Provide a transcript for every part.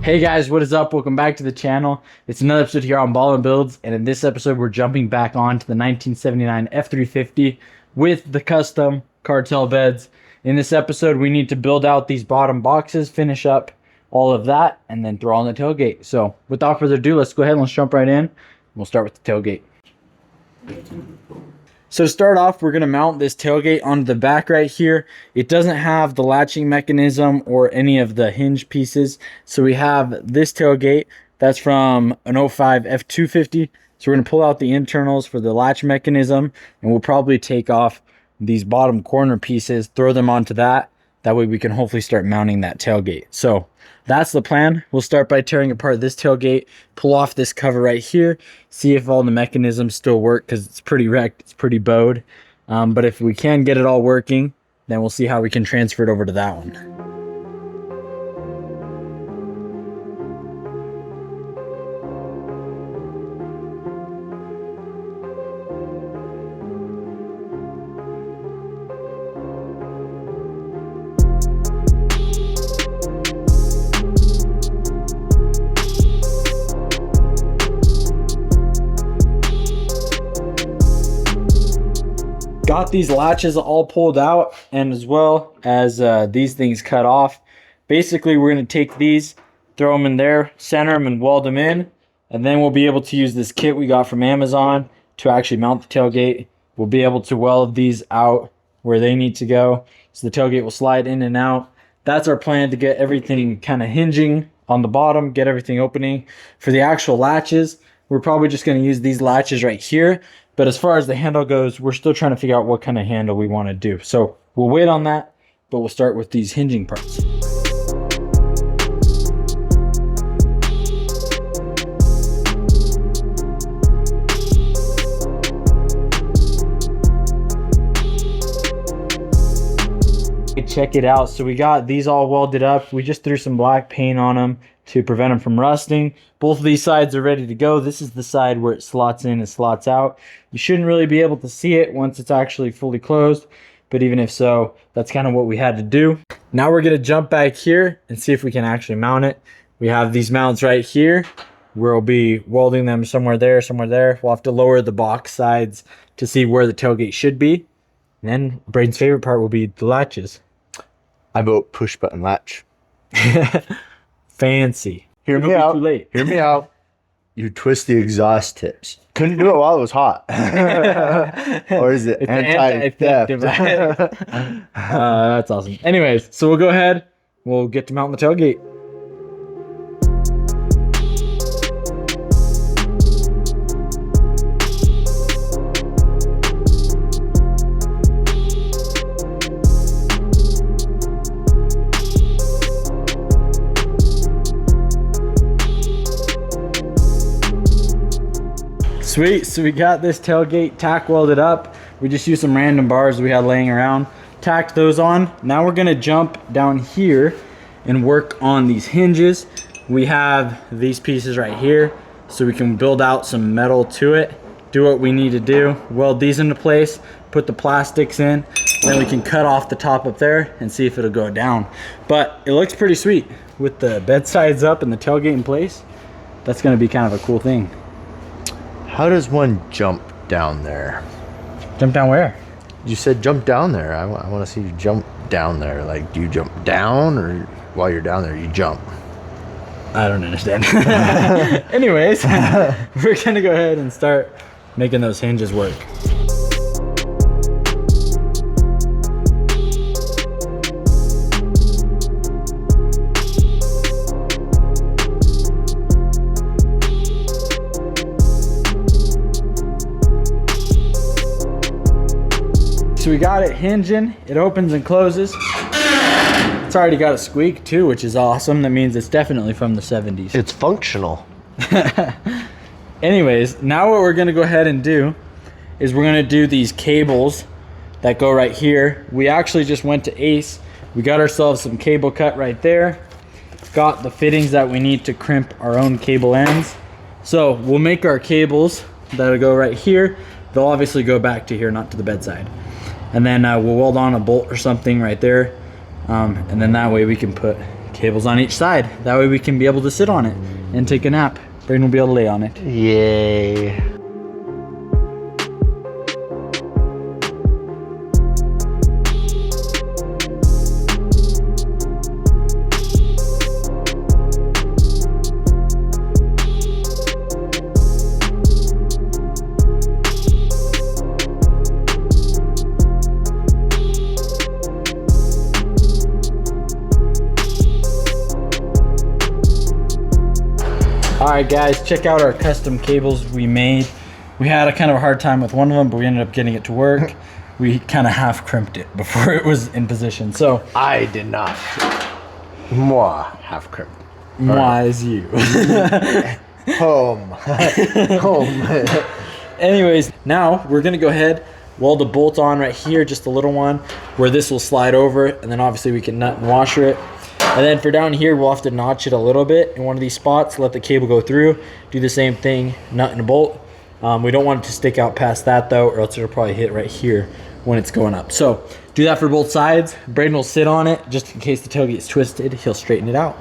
Hey guys, what is up? Welcome back to the channel. It's another episode here on Ballin Builds, and in this episode we're jumping back on to the 1979 F350 with the custom Cartel beds. In this episode we need to build out these bottom boxes, finish up all of that, and then throw on the tailgate. So without further ado, let's go ahead and let's jump right in. We'll start with the tailgate. So to start off, we're going to mount this tailgate onto the back right here. It doesn't have the latching mechanism or any of the hinge pieces. So we have this tailgate that's from an 05 F250. So we're going to pull out the internals for the latch mechanism, and we'll probably take off these bottom corner pieces, throw them onto that. That way we can hopefully start mounting that tailgate. So that's the plan. We'll start by tearing apart this tailgate, pull off this cover right here, see if all the mechanisms still work, because it's pretty wrecked, it's pretty bowed. But if we can get it all working, then we'll see how we can transfer it over to that one. Got these latches all pulled out, and as well as these things cut off. Basically, we're going to take these, throw them in there, center them, and weld them in. And then we'll be able to use this kit we got from Amazon to actually mount the tailgate. We'll be able to weld these out where they need to go, so the tailgate will slide in and out. That's our plan, to get everything kind of hinging on the bottom, get everything opening. For the actual latches, we're probably just going to use these latches right here. But as far as the handle goes, we're still trying to figure out what kind of handle we want to do. So we'll wait on that, but we'll start with these hinging parts. Check it out. So we got these all welded up. We just threw some black paint on them to prevent them from rusting. Both of these sides are ready to go. This is the side where it slots in and slots out. You shouldn't really be able to see it once it's actually fully closed, but even if so, that's kind of what we had to do. Now we're going to jump back here and see if we can actually mount it. We have these mounts right here. We'll be welding them somewhere there, somewhere there. We'll have to lower the box sides to see where the tailgate should be. And then Braden's favorite part will be the latches. I vote push button latch. Fancy. Hear me out. Too late. Hear me out. You twist the exhaust tips. Couldn't do it while it was hot. Or is it anti-theft? That's awesome. Anyways, so we'll go ahead. We'll get to mount the tailgate. Sweet, so we got this tailgate tack welded up. We just used some random bars we had laying around, tacked those on. Now we're gonna jump down here and work on these hinges. We have these pieces right here, so we can build out some metal to it, do what we need to do, weld these into place, put the plastics in, then we can cut off the top up there and see if it'll go down. But it looks pretty sweet with the bed sides up and the tailgate in place. That's gonna be kind of a cool thing. How does one jump down there? Jump down where? You said jump down there. I want to see you jump down there. Like, do you jump down, or while you're down there you jump? I don't understand. Anyways, we're gonna go ahead and start making those hinges work. So we got it hinging, it opens and closes. It's already got a squeak too, which is awesome. That means it's definitely from the 70s. It's functional. Anyways, now what we're gonna go ahead and do is we're gonna do these cables that go right here. We actually just went to Ace. We got ourselves some cable cut right there. Got the fittings that we need to crimp our own cable ends. So we'll make our cables that'll go right here. They'll obviously go back to here, not to the bedside. And then we'll weld on a bolt or something right there. And then that way we can put cables on each side. That way we can be able to sit on it and take a nap. Braden will be able to lay on it. Yay. Alright guys, check out our custom cables we made. We had a kind of a hard time with one of them, but we ended up getting it to work. We kind of half crimped it before it was in position. So I did not. Moi half crimped. Moi is you. Home. Home. Anyways, now we're gonna go ahead, weld a bolt on right here, just a little one, where this will slide over, and then obviously we can nut and washer it. And then for down here, we'll have to notch it a little bit in one of these spots, let the cable go through, do the same thing, nut and a bolt. We don't want it to stick out past that though, or else it'll probably hit right here when it's going up. So do that for both sides. Braden will sit on it just in case the tailgate's twisted. He'll straighten it out.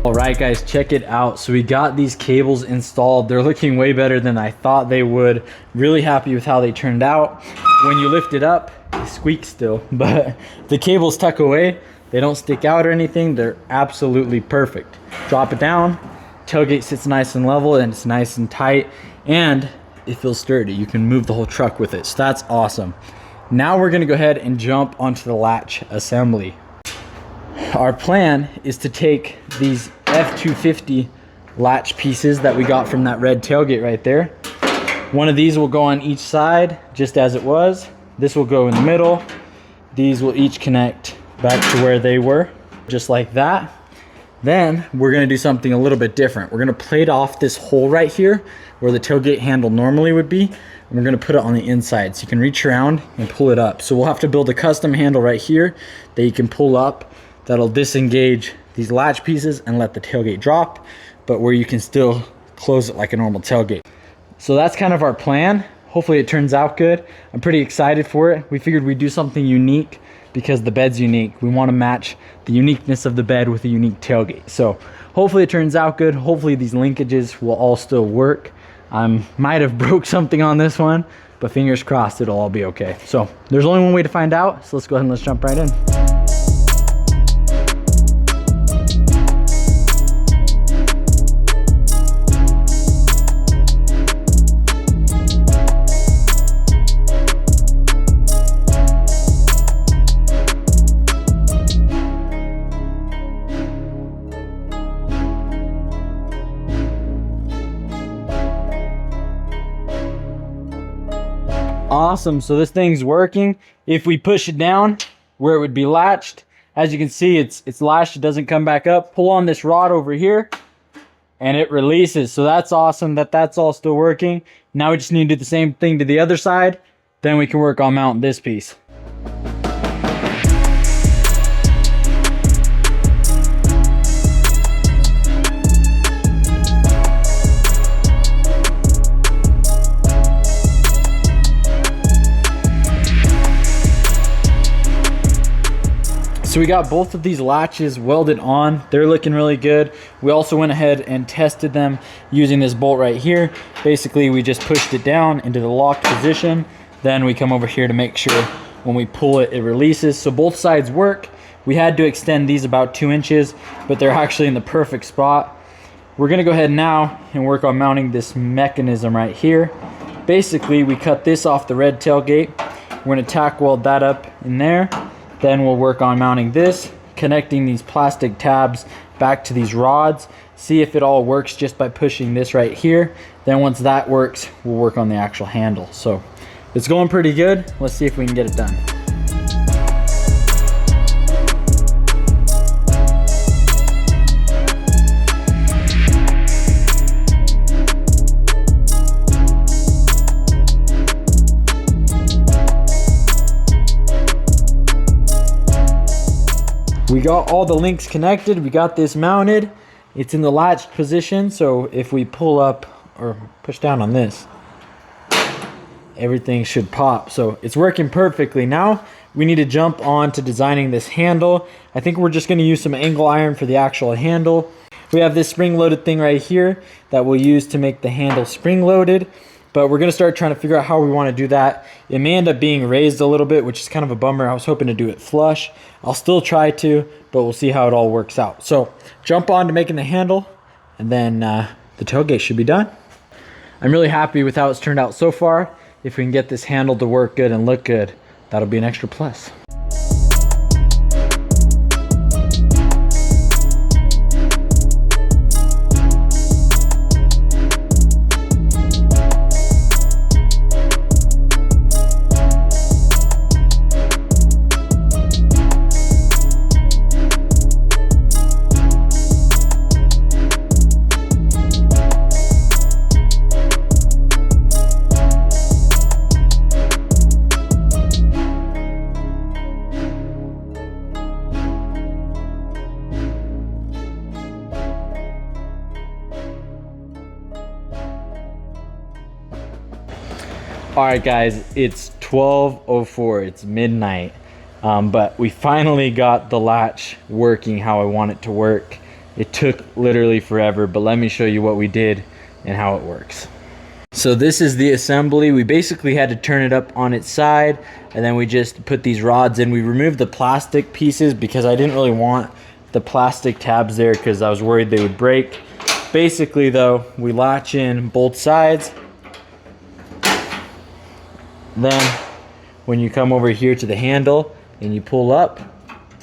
All right guys, check it out. So we got these cables installed. They're looking way better than I thought they would. Really happy with how they turned out. When you lift it up, it squeaks still, but the cables tuck away. They don't stick out or anything. They're absolutely perfect. Drop it down, tailgate sits nice and level, and it's nice and tight, and it feels sturdy. You can move the whole truck with it, so that's awesome. Now we're gonna go ahead and jump onto the latch assembly. Our plan is to take these F250 latch pieces that we got from that red tailgate right there. One of these will go on each side just as it was. This will go in the middle. These will each connect back to where they were, just like that. Then we're gonna do something a little bit different. We're gonna plate off this hole right here where the tailgate handle normally would be, and we're gonna put it on the inside so you can reach around and pull it up. So we'll have to build a custom handle right here that you can pull up that'll disengage these latch pieces and let the tailgate drop, but where you can still close it like a normal tailgate. So that's kind of our plan. Hopefully it turns out good. I'm pretty excited for it. We figured we'd do something unique because the bed's unique. We want to match the uniqueness of the bed with a unique tailgate. So hopefully it turns out good. Hopefully these linkages will all still work. I might have broke something on this one, but fingers crossed it'll all be okay. So there's only one way to find out. So let's go ahead and let's jump right in. Awesome, so this thing's working. If we push it down where it would be latched, as you can see, it's latched, it doesn't come back up. Pull on this rod over here and it releases. So that's awesome that that's all still working. Now we just need to do the same thing to the other side. Then we can work on mounting this piece. So we got both of these latches welded on. They're looking really good. We also went ahead and tested them using this bolt right here. Basically, we just pushed it down into the locked position. Then we come over here to make sure when we pull it, it releases. So both sides work. We had to extend these about 2 inches, but they're actually in the perfect spot. We're gonna go ahead now and work on mounting this mechanism right here. Basically, we cut this off the red tailgate. We're gonna tack weld that up in there. Then we'll work on mounting this, connecting these plastic tabs back to these rods, see if it all works just by pushing this right here. Then once that works, we'll work on the actual handle. So it's going pretty good. Let's see if we can get it done. got all the links connected. We got this mounted. It's in the latched position, so if we pull up or push down on this, everything should pop. So it's working perfectly. Now we need to jump on to designing this handle. I think we're just going to use some angle iron for the actual handle. We have this spring loaded thing right here that we'll use to make the handle spring loaded, but we're going to start trying to figure out how we want to do that. It may end up being raised a little bit, which is kind of a bummer. I was hoping to do it flush. I'll still try to, but we'll see how it all works out. So jump on to making the handle, and then the tailgate should be done. I'm really happy with how it's turned out so far. If we can get this handle to work good and look good, that'll be an extra plus. All right, guys, it's 12:04. It's midnight, but we finally got the latch working how I want it to work. It took literally forever, but let me show you what we did and how it works. So this is the assembly. We basically had to turn it up on its side, and then we just put these rods in. We removed the plastic pieces because I didn't really want the plastic tabs there because I was worried they would break. Basically though, we latch in both sides. Then when you come over here to the handle and you pull up,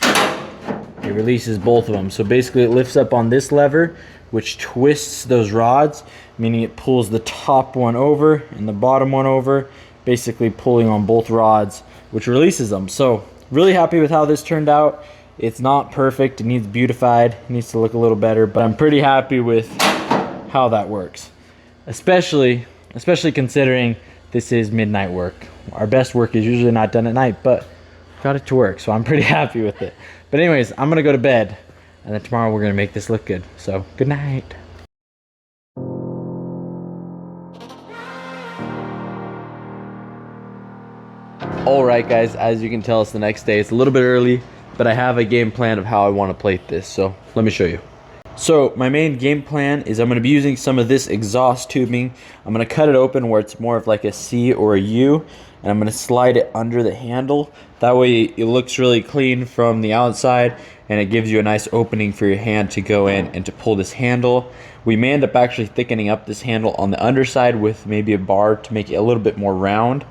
it releases both of them. So basically it lifts up on this lever, which twists those rods, meaning it pulls the top one over and the bottom one over, basically pulling on both rods, which releases them. So really happy with how this turned out. It's not perfect, it needs beautified, it needs to look a little better, but I'm pretty happy with how that works. Especially considering this is midnight work. Our best work is usually not done at night, but got it to work, so I'm pretty happy with it. But anyways, I'm gonna go to bed, and then tomorrow we're gonna make this look good. So good night. All right, guys, as you can tell, it's the next day. It's a little bit early, but I have a game plan of how I want to plate this, so let me show you. So my main game plan is I'm going to be using some of this exhaust tubing. I'm going to cut it open where it's more of like a C or a U, and I'm going to slide it under the handle. That way it looks really clean from the outside, and it gives you a nice opening for your hand to go in and to pull this handle. We may end up actually thickening up this handle on the underside with maybe a bar to make it a little bit more round.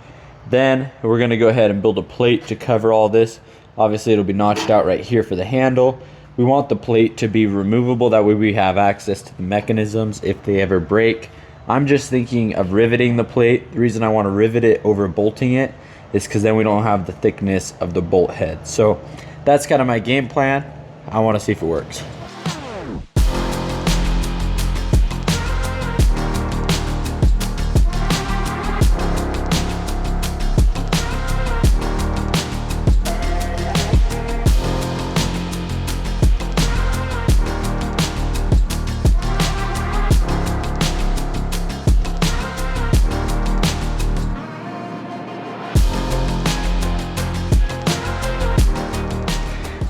Then we're going to go ahead and build a plate to cover all this. Obviously it'll be notched out right here for the handle. We want the plate to be removable, that way we have access to the mechanisms if they ever break. I'm just thinking of riveting the plate. The reason I want to rivet it over bolting it is because then we don't have the thickness of the bolt head. So that's kind of my game plan. I want to see if it works.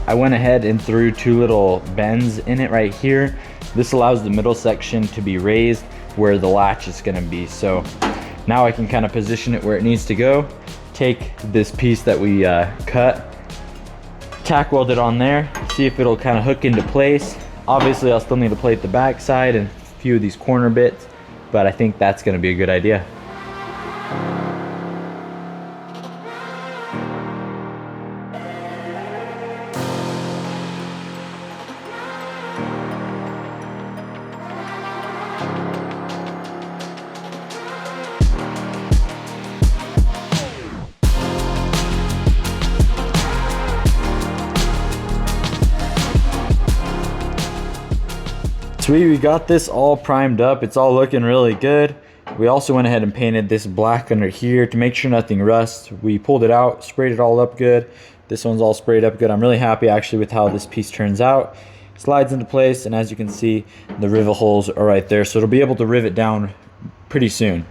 I went ahead and threw two little bends in it right here. This allows the middle section to be raised where the latch is going to be. So now I can kind of position it where it needs to go. Take this piece that we cut, tack weld it on there, see if it'll kind of hook into place. Obviously I'll still need to plate the back side and a few of these corner bits, but I think that's going to be a good idea. Sweet, we got this all primed up. It's all looking really good. We also went ahead and painted this black under here to make sure nothing rusts. We pulled it out, sprayed it all up good. This one's all sprayed up good. I'm really happy actually with how this piece turns out. Slides into place, and as you can see, the rivet holes are right there, so it'll be able to rivet down pretty soon.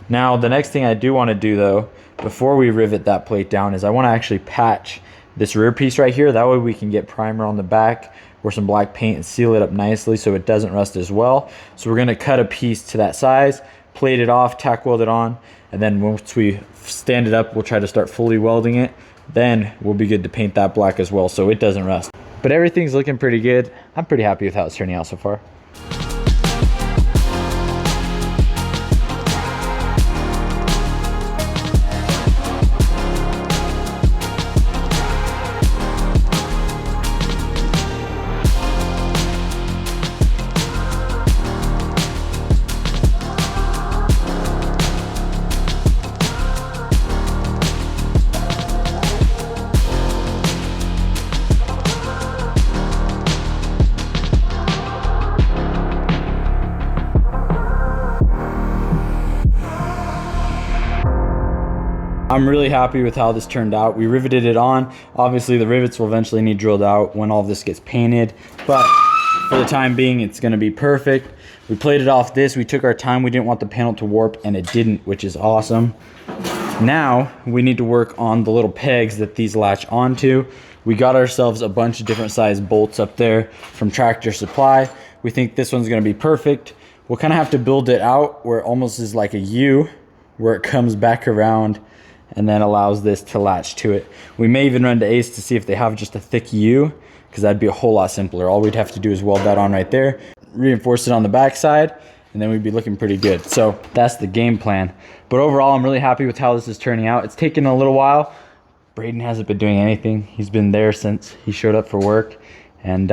Now, the next thing I do want to do though, before we rivet that plate down, is I want to actually patch this rear piece right here. That way we can get primer on the back or some black paint and seal it up nicely so it doesn't rust as well. So we're going to cut a piece to that size, plate it off, tack weld it on, and then once we stand it up, we'll try to start fully welding it. Then we'll be good to paint that black as well so it doesn't rust. But everything's looking pretty good. I'm pretty happy with how it's turning out so far. I'm really happy with how this turned out. We riveted it on. Obviously the rivets will eventually need drilled out when all of this gets painted, but for the time being it's going to be perfect. We plated off this. We took our time. We didn't want the panel to warp, and it didn't, which is awesome. Now we need to work on the little pegs that these latch onto. We got ourselves a bunch of different size bolts up there from Tractor Supply. We think this one's going to be perfect. We'll kind of have to build it out where it almost is like a U, where it comes back around and then allows this to latch to it. We may even run to Ace to see if they have just a thick U, because that'd be a whole lot simpler. All we'd have to do is weld that on right there, reinforce it on the back side, and then we'd be looking pretty good. So that's the game plan. But overall, I'm really happy with how this is turning out. It's taken a little while. Braden hasn't been doing anything. He's been there since he showed up for work, and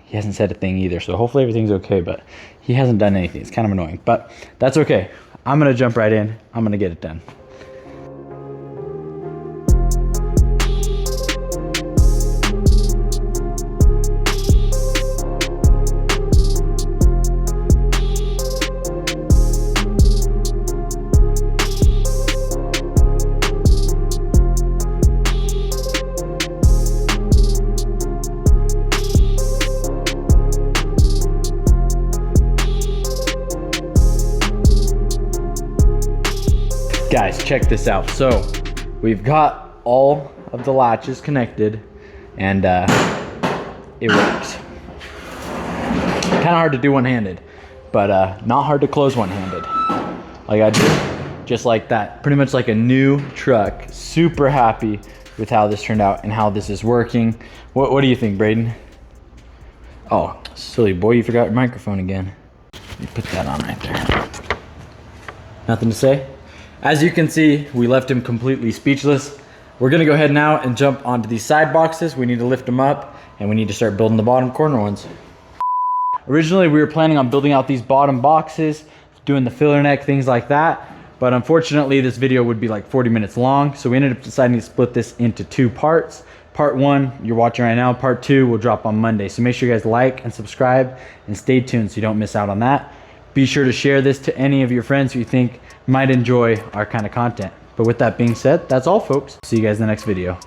he hasn't said a thing either. So hopefully everything's okay, but he hasn't done anything. It's kind of annoying, but that's okay. I'm gonna jump right in. I'm gonna get it done. Guys, check this out. So we've got all of the latches connected, and it works. Kind of hard to do one-handed, but not hard to close one-handed. Like I did, just like that. Pretty much like a new truck. Super happy with how this turned out and how this is working. What do you think, Braden? Oh, silly boy, you forgot your microphone again. You put that on right there. Nothing to say? As you can see, we left him completely speechless. We're gonna go ahead now and jump onto these side boxes. We need to lift them up, and we need to start building the bottom corner ones. Originally, we were planning on building out these bottom boxes, doing the filler neck, things like that. But unfortunately, this video would be like 40 minutes long. So we ended up deciding to split this into 2 parts. Part 1, you're watching right now. Part 2 will drop on Monday. So make sure you guys like and subscribe and stay tuned so you don't miss out on that. Be sure to share this to any of your friends who you think might enjoy our kind of content. But with that being said, that's all, folks. See you guys in the next video.